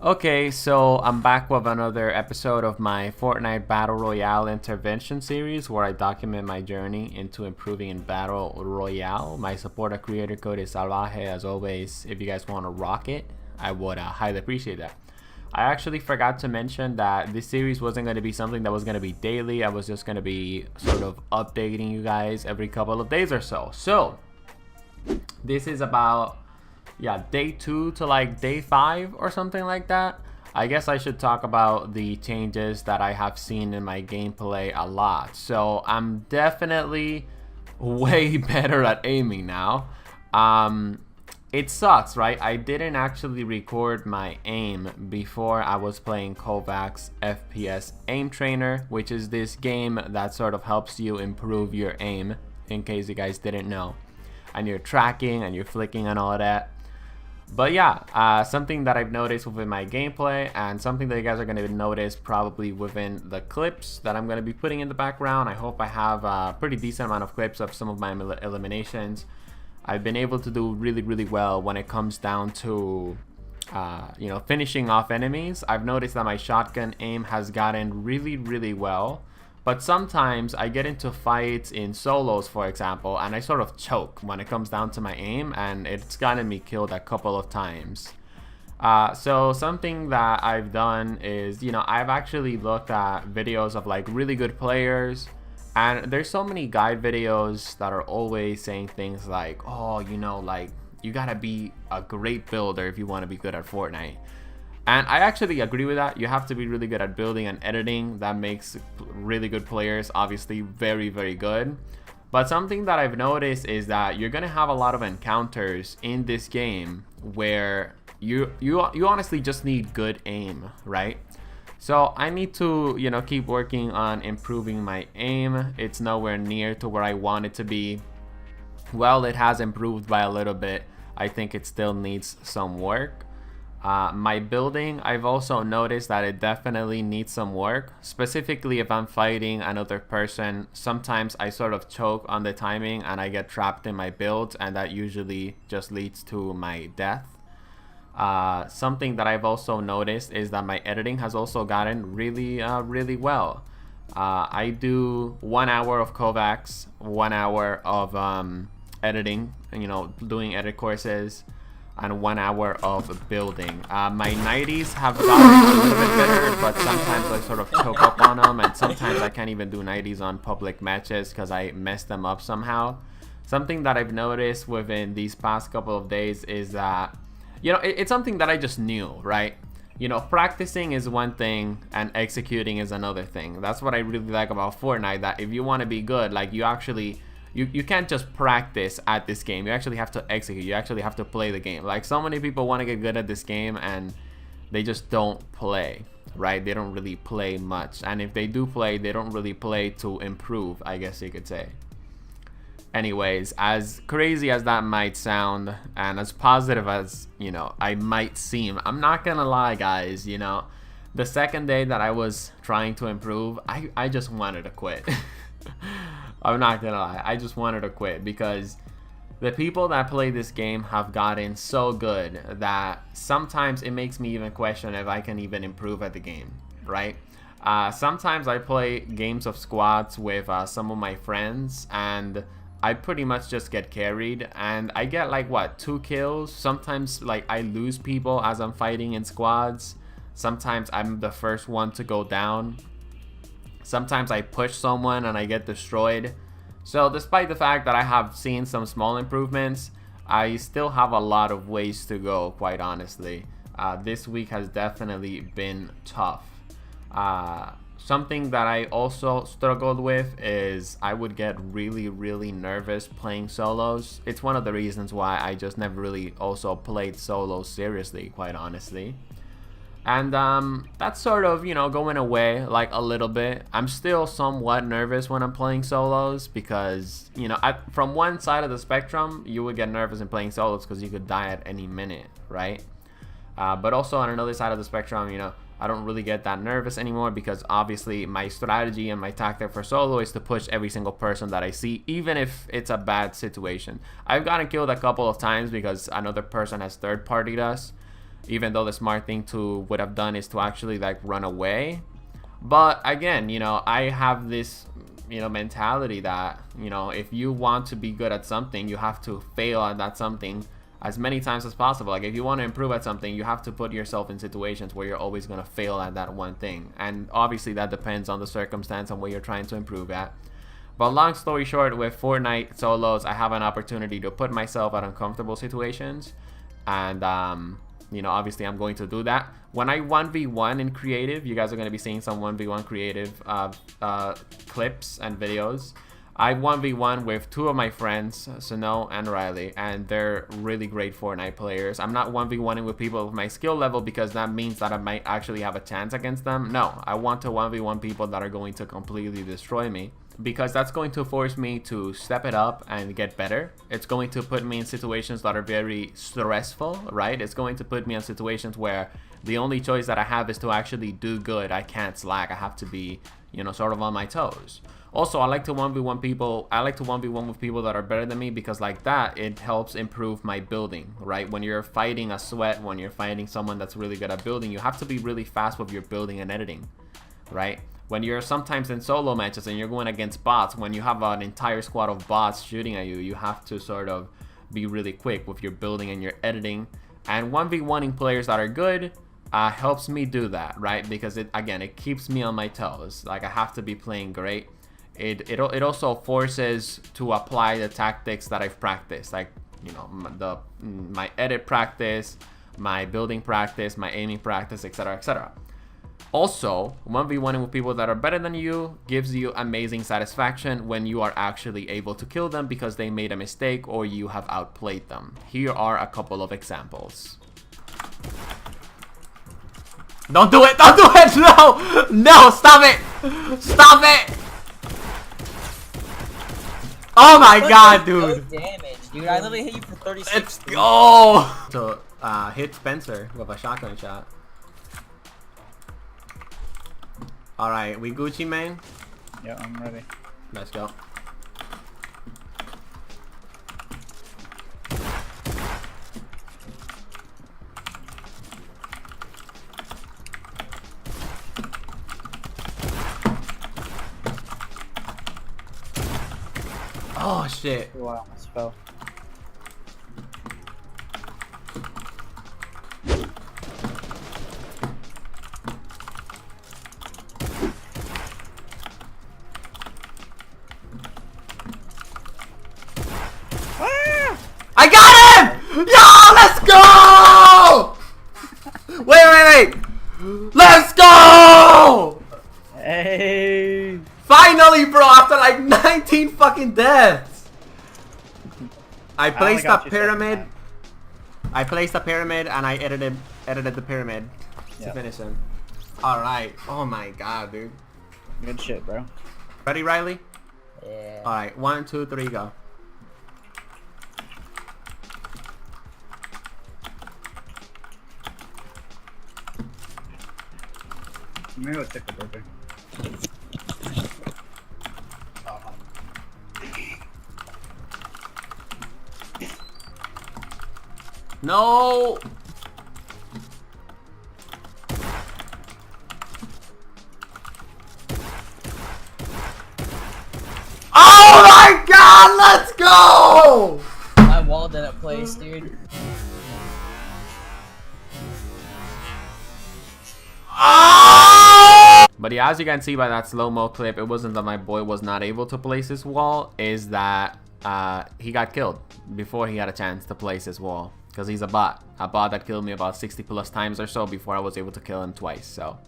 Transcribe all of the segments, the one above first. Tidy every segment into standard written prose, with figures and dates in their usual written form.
Okay, so I'm back with another episode of my Fortnite Battle Royale intervention series where I document my journey into improving in Battle Royale. My supporter creator code is Salvaje. As always, if you guys want to rock it, I would highly appreciate that. I actually forgot to mention that this series wasn't going to be something that was going to be daily. I was just going to be sort of updating you guys every couple of days or so. So, this is about day 2 to like day 5 or something like that. I guess I should talk about the changes that I have seen in my gameplay a lot. So I'm definitely way better at aiming now. It sucks, right? I didn't actually record my aim before I was playing Kovacs FPS Aim Trainer, which is this game that sort of helps you improve your aim, in case you guys didn't know, and your tracking and your flicking and all of that. But yeah, something that I've noticed within my gameplay, and something that you guys are going to notice probably within the clips that I'm going to be putting in the background. I hope I have a pretty decent amount of clips of some of my eliminations. I've been able to do really well when it comes down to finishing off enemies. I've noticed that my shotgun aim has gotten really well. But sometimes I get into fights in solos, for example, and I sort of choke when it comes down to my aim, and it's gotten me killed a couple of times. So something that I've done is, I've actually looked at videos of like really good players, and there's so many guide videos that are always saying things like, oh, like you gotta be a great builder if you want to be good at Fortnite. And I actually agree with that. You have to be really good at building and editing. That makes really good players obviously very good. But something that I've noticed is that you're gonna have a lot of encounters in this game where you honestly just need good aim, right? So I need to keep working on improving my aim. It's nowhere near to where I want it to be. Well, it has improved by a little bit. I think it still needs some work. My building, I've also noticed that it definitely needs some work. Specifically, if I'm fighting another person, sometimes I sort of choke on the timing and I get trapped in my builds, and that usually just leads to my death. Something that I've also noticed is that my editing has also gotten really well. I do 1 hour of Kovacs, 1 hour of editing, doing edit courses, and 1 hour of building. My 90s have gotten a little bit better, but sometimes I sort of choke up on them, and sometimes I can't even do 90s on public matches because I mess them up somehow. Something that I've noticed within these past couple of days is that, it's something that I just knew, right? Practicing is one thing and executing is another thing. That's what I really like about Fortnite, that if you want to be good, like you can't just practice at this game. You actually have to execute. You actually have to play the game. Like, so many people want to get good at this game and they just don't play, right? They don't really play much. And if they do play, they don't really play to improve, I guess you could say. Anyways, as crazy as that might sound, and as positive as, I might seem, I'm not gonna lie, guys, the second day that I was trying to improve, I just wanted to quit. I'm not gonna lie, I just wanted to quit because the people that play this game have gotten so good that sometimes it makes me even question if I can even improve at the game, right? Sometimes I play games of squads with some of my friends, and I pretty much just get carried, and I get like 2 kills. Sometimes like I lose people as I'm fighting in squads. Sometimes I'm the first one to go down. Sometimes I push someone and I get destroyed. So despite the fact that I have seen some small improvements, I still have a lot of ways to go, quite honestly. This week has definitely been tough. Something that I also struggled with is I would get really nervous playing solos. It's one of the reasons why I just never really also played solos seriously, quite honestly. And that's sort of, going away like a little bit. I'm still somewhat nervous when I'm playing solos because, from one side of the spectrum, you would get nervous in playing solos because you could die at any minute, right? But also on another side of the spectrum, I don't really get that nervous anymore because obviously my strategy and my tactic for solo is to push every single person that I see, even if it's a bad situation. I've gotten killed a couple of times because another person has third-partied us. even though the smart thing to would have done is to actually like run away. But again, you know, I have this, you know, mentality that, you know, if you want to be good at something, you have to fail at that something as many times as possible. Like if you want to improve at something, you have to put yourself in situations where you're always going to fail at that one thing. And obviously that depends on the circumstance and what you're trying to improve at. But long story short, with Fortnite solos, I have an opportunity to put myself at uncomfortable situations. And, you know, obviously I'm going to do that. When I 1v1 in creative, you guys are going to be seeing some 1v1 creative clips and videos. I 1v1 with two of my friends, Sano and Riley, and they're really great Fortnite players. I'm not 1v1ing with people of my skill level because that means that I might actually have a chance against them. No, I want to 1v1 people that are going to completely destroy me, because that's going to force me to step it up and get better. It's going to put me in situations that are very stressful, right? It's going to put me in situations where the only choice that I have is to actually do good. I can't slack. I have to be, you know, sort of on my toes. Also, I like to 1v1 people. I like to 1v1 with people that are better than me, because like that, it helps improve my building, right? When you're fighting a sweat, when you're fighting someone that's really good at building, you have to be really fast with your building and editing, right? When you're sometimes in solo matches and you're going against bots, when you have an entire squad of bots shooting at you, you have to sort of be really quick with your building and your editing. And 1v1ing players that are good helps me do that, right? Because it keeps me on my toes. Like I have to be playing great. It also forces to apply the tactics that I've practiced, like, you know, my edit practice, my building practice, my aiming practice, etc., etc. Also, 1v1ing with people that are better than you gives you amazing satisfaction when you are actually able to kill them because they made a mistake or you have outplayed them. Here are a couple of examples. Don't do it! Don't do it! No! No! Stop it! Stop it! Oh my god, dude! No damage, dude. I literally hit you for 36. Let's go! So, hit Spencer with a shotgun shot. Alright, we Gucci, man? Yeah, I'm ready. Let's go. Oh shit. Oh, I almost fell. I got him! Yo, let's go! Wait. Let's go! Hey! Finally, bro, after like 19 fucking deaths. I placed a pyramid. I placed a pyramid and I edited the pyramid to finish him. Alright. Oh my god, dude. Good shit, bro. Ready, Riley? Yeah. Alright, 1, 2, 3, go. I'm gonna go check the burger. No! Oh my god, let's go! My wall didn't place, dude. But yeah, as you can see by that slow-mo clip, it wasn't that my boy was not able to place his wall, is that he got killed before he had a chance to place his wall. Because he's a bot that killed me about 60 plus times or so before I was able to kill him twice. So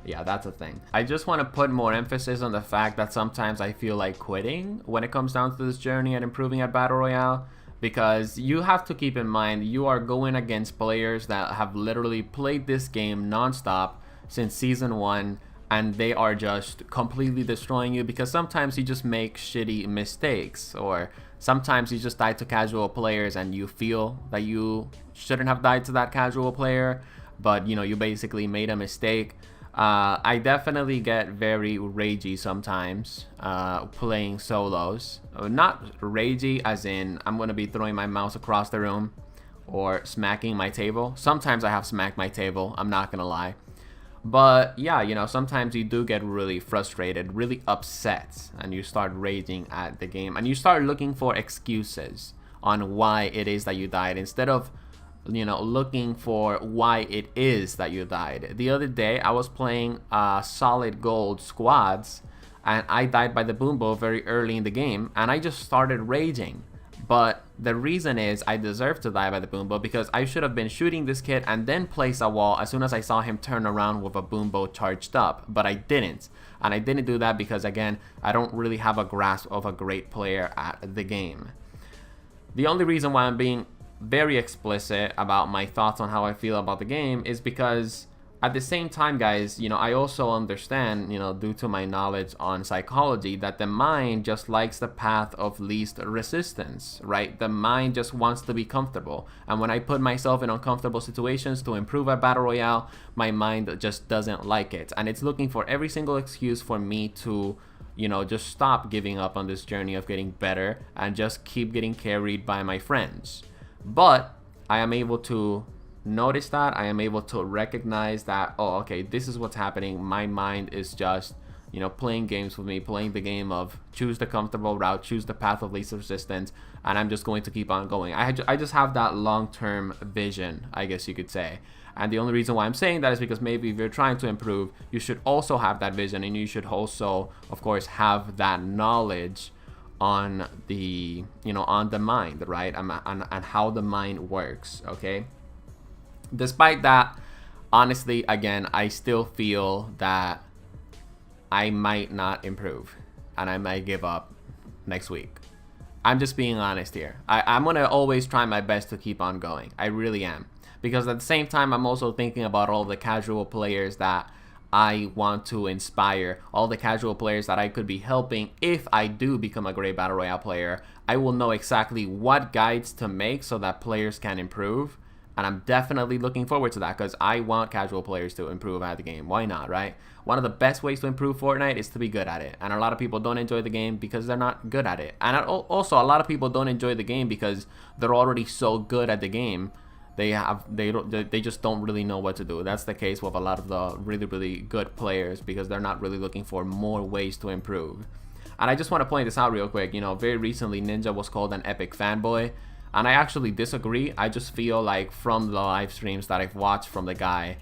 yeah, that's a thing. I just want to put more emphasis on the fact that sometimes I feel like quitting when it comes down to this journey and improving at Battle Royale. Because you have to keep in mind, you are going against players that have literally played this game non-stop since Season 1. And they are just completely destroying you because sometimes you just make shitty mistakes, or sometimes you just die to casual players and you feel that you shouldn't have died to that casual player, but you know, you basically made a mistake. I definitely get very ragey sometimes playing solos. Not ragey as in I'm gonna be throwing my mouse across the room or smacking my table. Sometimes I have smacked my table, I'm not gonna lie. But yeah, you know, sometimes you do get really frustrated, really upset, and you start raging at the game, and you start looking for excuses on why it is that you died, instead of, you know, looking for why it is that you died. The other day, I was playing solid gold squads, and I died by the boombo very early in the game, and I just started raging. But the reason is I deserve to die by the boombo because I should have been shooting this kid and then place a wall as soon as I saw him turn around with a boombo charged up. But I didn't. And I didn't do that because, again, I don't really have a grasp of a great player at the game. The only reason why I'm being very explicit about my thoughts on how I feel about the game is because at the same time, guys, you know, I also understand, you know, due to my knowledge on psychology, that the mind just likes the path of least resistance, right? The mind just wants to be comfortable. And when I put myself in uncomfortable situations to improve at Battle Royale, my mind just doesn't like it. And it's looking for every single excuse for me to, you know, just stop giving up on this journey of getting better and just keep getting carried by my friends. But I am able to notice that, I am able to recognize that, oh, okay, this is what's happening. My mind is just, you know, playing games with me, playing the game of choose the comfortable route, choose the path of least resistance, and I'm just going to keep on going. I just have that long-term vision, I guess you could say. And the only reason why I'm saying that is because maybe if you're trying to improve, you should also have that vision, and you should also, of course, have that knowledge on the, you know, on the mind, right? And how the mind works, okay? Despite that, honestly, again, I still feel that I might not improve and I might give up next week. I'm just being honest here. I'm going to always try my best to keep on going. I really am. Because at the same time, I'm also thinking about all the casual players that I want to inspire, all the casual players that I could be helping. If I do become a great Battle Royale player, I will know exactly what guides to make so that players can improve. And I'm definitely looking forward to that because I want casual players to improve at the game. Why not, right? One of the best ways to improve Fortnite is to be good at it. And a lot of people don't enjoy the game because they're not good at it. And also, a lot of people don't enjoy the game because they're already so good at the game. They just don't really know what to do. That's the case with a lot of the really good players because they're not really looking for more ways to improve. And I just want to point this out real quick. You know, very recently, Ninja was called an epic fanboy. And I actually disagree. I just feel like from the live streams that I've watched from the guy,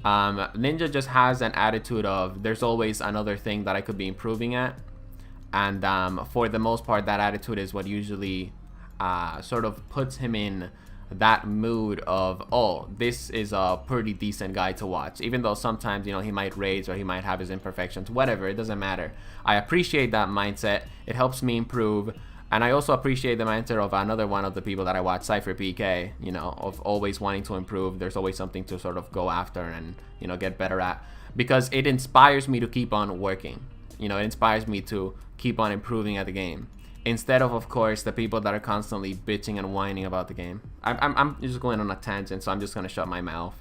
Ninja just has an attitude of there's always another thing that I could be improving at. And for the most part, that attitude is what usually sort of puts him in that mood of, oh, this is a pretty decent guy to watch. Even though sometimes, you know, he might rage or he might have his imperfections, whatever, it doesn't matter. I appreciate that mindset. It helps me improve. And I also appreciate the mindset of another one of the people that I watch, Cypher PK, you know, of always wanting to improve. There's always something to sort of go after and, you know, get better at. Because it inspires me to keep on working. You know, it inspires me to keep on improving at the game. Instead of course, the people that are constantly bitching and whining about the game. I'm just going on a tangent, so I'm just going to shut my mouth.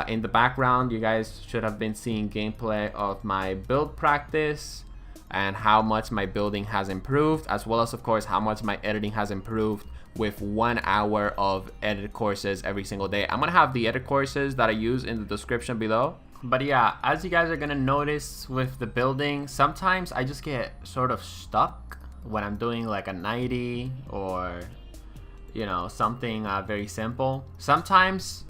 In the background, you guys should have been seeing gameplay of my build practice and how much my building has improved, as well as of course how much my editing has improved with 1 hour of edit courses every single day. I'm gonna have the edit courses that I use in the description below. But yeah, as you guys are gonna notice with the building, sometimes I just get sort of stuck when I'm doing like a 90 or, you know, something very simple. Sometimes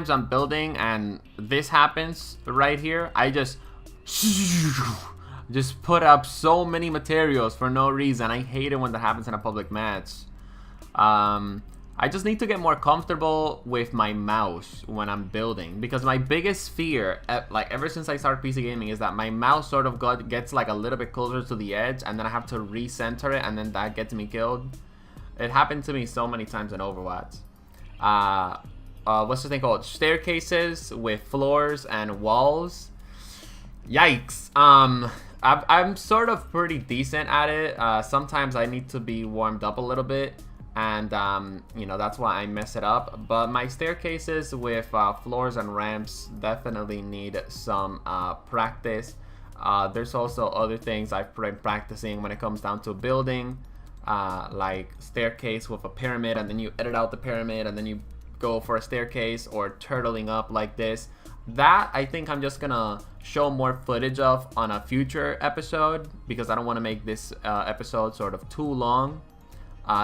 I'm building and this happens right here. I just put up so many materials for no reason. I hate it when that happens in a public match. I just need to get more comfortable with my mouse when I'm building, because my biggest fear, like ever since I started PC gaming, is that my mouse sort of gets like a little bit closer to the edge and then I have to recenter it and then that gets me killed. It happened to me so many times in Overwatch. What's the thing called? Staircases with floors and walls. Yikes. I'm sort of pretty decent at it. Sometimes I need to be warmed up a little bit, and you know, that's why I mess it up. But my staircases with floors and ramps definitely need some practice. There's also other things I've been practicing when it comes down to building. like staircase with a pyramid, and then you edit out the pyramid, and then you go for a staircase, or turtling up like this. That I think I'm just gonna show more footage of on a future episode, because I don't want to make this episode sort of too long.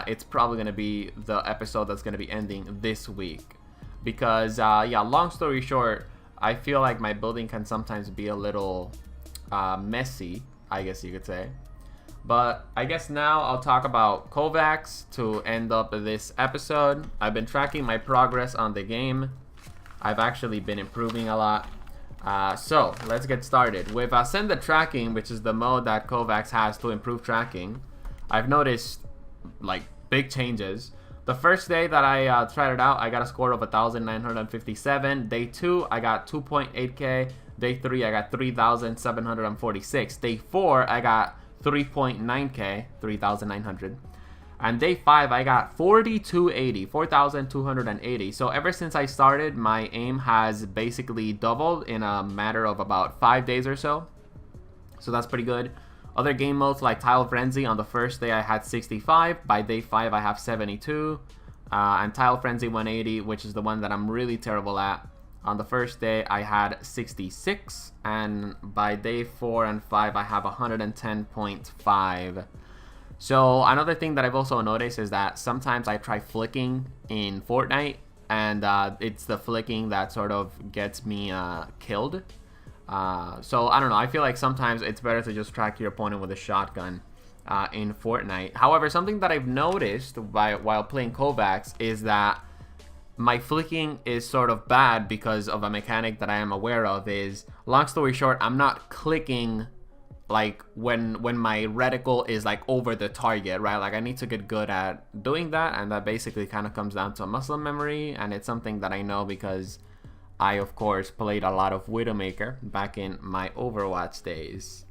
It's probably gonna be the episode that's gonna be ending this week, because yeah, long story short, I feel like my building can sometimes be a little messy, I guess you could say. But I guess now I'll talk about Kovacs to end up this episode. I've been tracking my progress on the game. I've actually been improving a lot. So let's get started. With Send the Tracking, which is the mode that Kovacs has to improve tracking, I've noticed like big changes. The first day that I tried it out, I got a score of 1,957. Day 2, I got 2.8k. Day 3, I got 3,746. Day 4, I got 3.9k, 3,900. And day 5, I got 4,280. So ever since I started, my aim has basically doubled in a matter of about 5 days or so. So that's pretty good. Other game modes like Tile Frenzy, on the first day I had 65. By day 5, I have 72. And Tile Frenzy 180, which is the one that I'm really terrible at. On the first day, I had 66. And by day 4 and 5, I have 110.5. So another thing that I've also noticed is that sometimes I try flicking in Fortnite, and it's the flicking that sort of gets me killed. So I don't know, I feel like sometimes it's better to just track your opponent with a shotgun in Fortnite. However, something that I've noticed while playing Kovacs is that my flicking is sort of bad because of a mechanic that I am aware of. Is, long story short, I'm not clicking like when my reticle is like over the target, right? Like I need to get good at doing that, and that basically kind of comes down to muscle memory, and it's something that I know because I of course played a lot of Widowmaker back in my Overwatch days.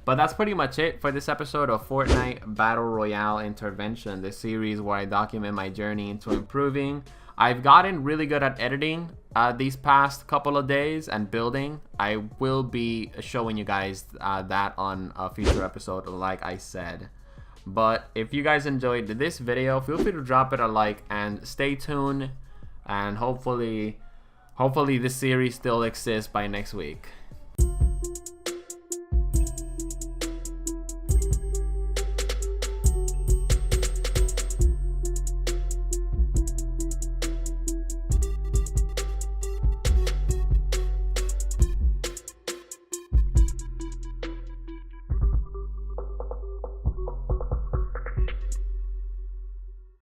But that's pretty much it for this episode of Fortnite Battle Royale Intervention, the series where I document my journey into improving. I've gotten really good at editing these past couple of days and building. I will be showing you guys that on a future episode, like I said. But if you guys enjoyed this video, feel free to drop it a like and stay tuned. And hopefully this series still exists by next week.